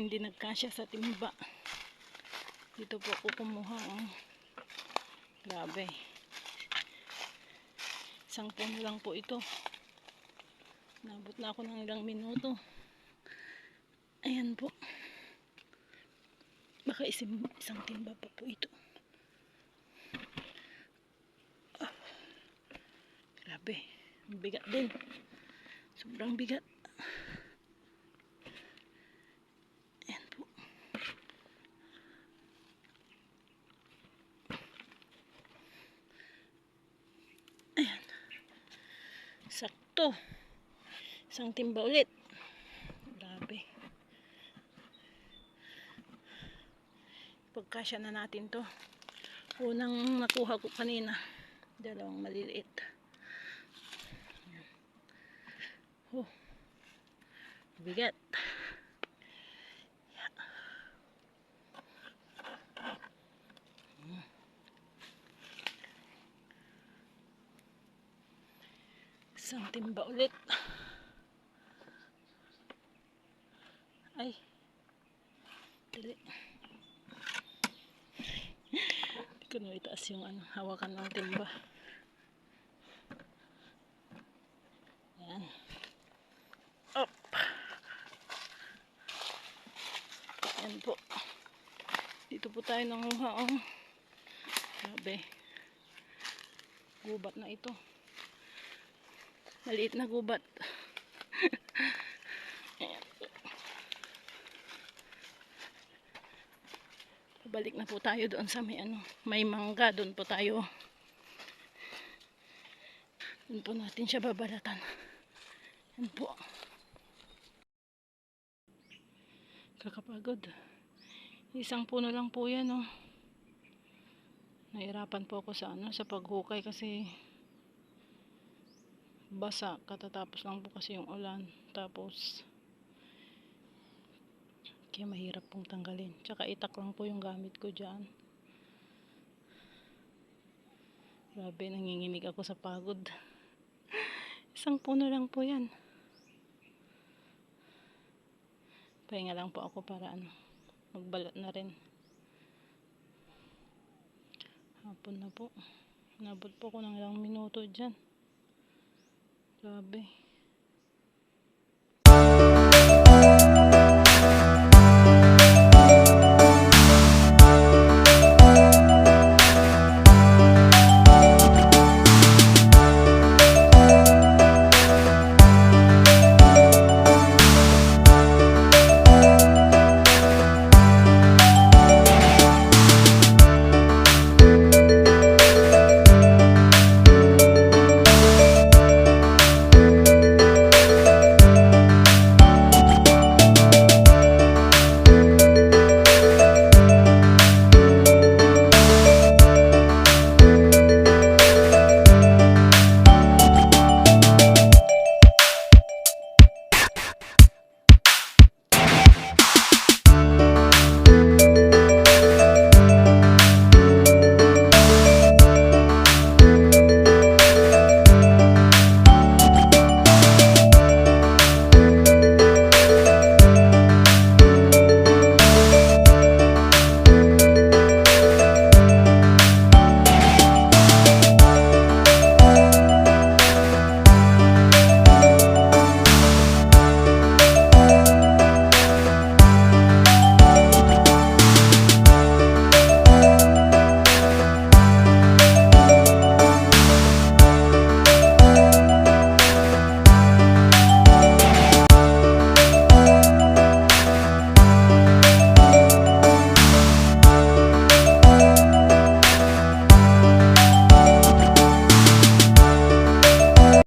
hindi nagkasya sa timba. Dito po ako kumuha. Oh. Grabe. Isang puno lang po ito. Nabot na ako ng ilang minuto. Ayan po. Baka isang timba pa po ito. Ah, grabe. Bigat din. Sobrang bigat. Ayan po. Ayan. Sakto. Isang timba ulit. Grabe. Pagkasya na natin to. Unang nakuha ko kanina. Dalawang maliliit. Oh. Bigat. Isang timba ulit. Ay. Dali. Hindi ko na itaas yung hawakan ng timba. Ayan. Up. Ayan po. Dito po tayo nanguha. Oh. Grabe. Gubat na ito. Maliit na gubat. Ayan po. Balik na po tayo doon sa may mangga. Doon po tayo. Doon po natin siya babalatan. Ayan po. Kakapagod. Isang puno lang po yan, oh. Nahirapan po ako sa paghukay kasi basa. Katatapos lang po kasi yung ulan. Tapos kaya mahirap pong tanggalin. Tsaka itak lang po yung gamit ko dyan. Grabe, nanginginig ako sa pagod. Isang puno lang po yan. Pahinga lang po ako para magbalot na rin. Hapon na po. Nabot po ko ng ilang minuto dyan. Grabe.